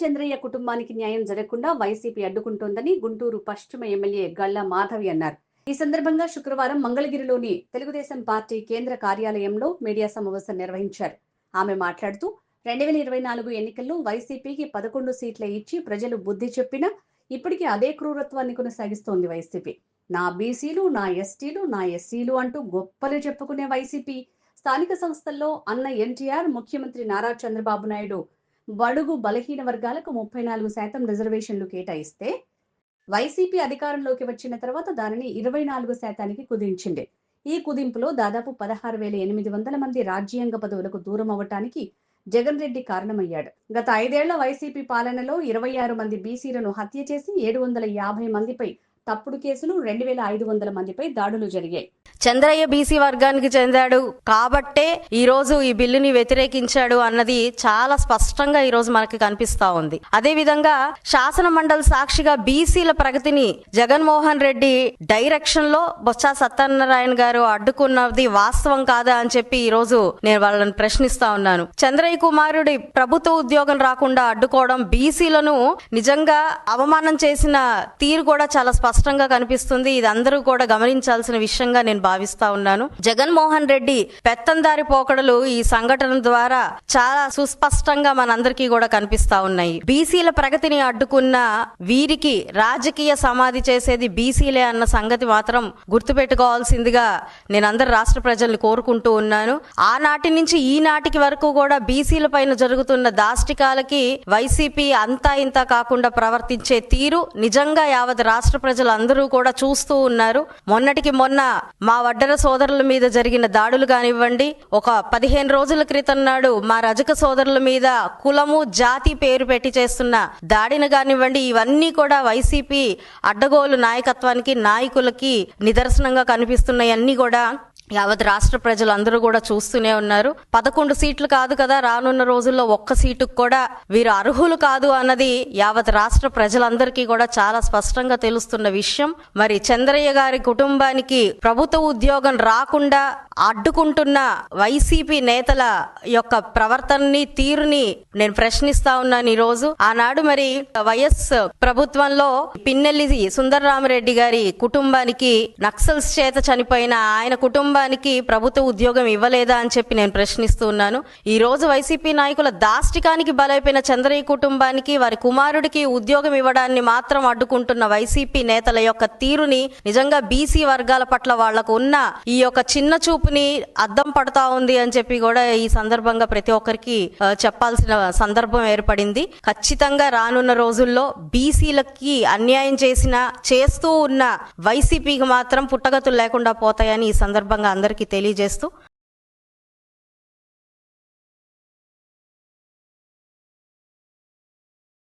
రామచంద్రయ్య కుటుంబానికి న్యాయం జరగకుండా వైసీపీ అడ్డుకుంటోందని గుంటూరు పశ్చిమ ఎమ్మెల్యే గళ్ల మాధవి అన్నారు. ఈ సందర్భంగా శుక్రవారం మంగళగిరిలోని తెలుగుదేశం పార్టీ కేంద్ర కార్యాలయంలో మీడియా సమావేశం నిర్వహించారు. ఆమె మాట్లాడుతూ 2024 ఎన్నికల్లో వైసీపీకి 11 సీట్లే ఇచ్చి ప్రజలు బుద్ధి చెప్పినా ఇప్పటికీ అదే క్రూరత్వాన్ని కొనసాగిస్తోంది వైసీపీ. నా బీసీలు, నా ఎస్టీలు, నా ఎస్సీలు అంటూ గొప్పలు చెప్పుకునే వైసీపీ స్థానిక సంస్థల్లో అన్న ఎన్టీఆర్, ముఖ్యమంత్రి నారా చంద్రబాబు నాయుడు బడుగు బలహీన వర్గాలకు 34% రిజర్వేషన్లు కేటాయిస్తే వైసీపీ అధికారంలోకి వచ్చిన తర్వాత దానిని 24% కుదించింది. ఈ కుదింపులో దాదాపు 16,800 మంది రాజ్యాంగ పదవులకు దూరం అవ్వటానికి జగన్ రెడ్డి కారణమయ్యాడు. గత 5 ఏళ్ల వైసీపీ పాలనలో 26 మంది బీసీలను హత్య చేసి 750 మందిపై తప్పుడు కేసులు, 2,500 మందిపై దాడులు జరిగాయి. చంద్రయ్య బీసీ వర్గానికి చెందాడు కాబట్టే ఈ రోజు ఈ బిల్లుని వ్యతిరేకించాడు అన్నది చాలా స్పష్టంగా ఈ రోజు మనకి కనిపిస్తా ఉంది. అదే విధంగా శాసన మండలి సాక్షిగా బీసీల ప్రగతిని జగన్మోహన్ రెడ్డి డైరెక్షన్ లో బొత్స సత్యనారాయణ గారు అడ్డుకున్నది వాస్తవం కాదా అని చెప్పి ఈ రోజు నేను వాళ్ళని ప్రశ్నిస్తా ఉన్నాను. చంద్రయ్య కుమారుడి ప్రభుత్వ ఉద్యోగం రాకుండా అడ్డుకోవడం, బీసీలను నిజంగా అవమానం చేసిన తీరు కూడా చాలా స్పష్టంగా కనిపిస్తుంది. ఇది అందరూ కూడా గమనించాల్సిన విషయంగా నేను భావిస్తా ఉన్నాను. జగన్మోహన్ రెడ్డి పెత్తందారి పోకడలు ఈ సంఘటన ద్వారా చాలా సుస్పష్టంగా మనందరికీ కూడా కనిపిస్తా ఉన్నాయి. బీసీల ప్రగతిని అడ్డుకున్న వీరికి రాజకీయ సమాధి చేసేది బీసీలే అన్న సంగతి మాత్రం గుర్తుపెట్టుకోవాల్సిందిగా నేను అందరు రాష్ట్ర ప్రజల్ని కోరుకుంటూ ఉన్నాను. ఆనాటి నుంచి ఈనాటికి వరకు కూడా బీసీల పైన జరుగుతున్న దాష్టికాలకి వైసీపీ అంతా ఇంత కాకుండా ప్రవర్తించే తీరు నిజంగా యావత్ రాష్ట్ర ప్రజలందరూ కూడా చూస్తూ ఉన్నారు. మొన్నటికి మొన్న మా వడ్డర సోదరుల మీద జరిగిన దాడులు కానివ్వండి, ఒక 15 రోజుల క్రితం నాడు మా రజక సోదరుల మీద కులము, జాతి పేరు పెట్టి చేస్తున్న దాడిని కానివ్వండి, ఇవన్నీ కూడా వైసీపీ అడ్డగోలు నాయకత్వానికి, నాయకులకి నిదర్శనంగా కనిపిస్తున్నాయన్నీ కూడా యావత్ రాష్ట్ర ప్రజలు అందరూ కూడా చూస్తూనే ఉన్నారు. 11 సీట్లు కాదు కదా, రానున్న రోజుల్లో ఒక్క సీటుకు కూడా వీరు అర్హులు కాదు అన్నది యావత్ రాష్ట్ర ప్రజలందరికీ కూడా చాలా స్పష్టంగా తెలుస్తున్న విషయం. మరి చంద్రయ్య గారి కుటుంబానికి ప్రభుత్వ ఉద్యోగం రాకుండా అడ్డుకుంటున్న వైసీపీ నేతల యొక్క ప్రవర్తనని, తీరుని నేను ప్రశ్నిస్తా ఉన్నాను ఈ రోజు. ఆనాడు మరి వైఎస్ ప్రభుత్వంలో పిన్నెల్లి సుందరరామరెడ్డి గారి కుటుంబానికి నక్సల్స్ చేత చనిపోయిన ఆయన కుటుంబానికి ప్రభుత్వ ఉద్యోగం ఇవ్వలేదా అని చెప్పి నేను ప్రశ్నిస్తూ ఉన్నాను. ఈ రోజు వైసీపీ నాయకుల దాష్టికానికి బలైపోయిన చంద్రయ్య కుటుంబానికి, వారి కుమారుడికి ఉద్యోగం ఇవ్వడాన్ని మాత్రం అడ్డుకుంటున్న వైసీపీ నేతల యొక్క తీరుని నిజంగా బీసీ వర్గాల పట్ల వాళ్లకు ఉన్న ఈ యొక్క చిన్న చూపుని అద్దం పడతా ఉంది అని చెప్పి కూడా ఈ సందర్భంగా ప్రతి ఒక్కరికి చెప్పాల్సిన సందర్భం ఏర్పడింది. ఖచ్చితంగా రానున్న రోజుల్లో బీసీలకి అన్యాయం చేస్తూ ఉన్న వైసీపీకి మాత్రం పుట్టగతులు లేకుండా పోతాయని ఈ సందర్భంగా అందరికీ తెలియజేస్తూ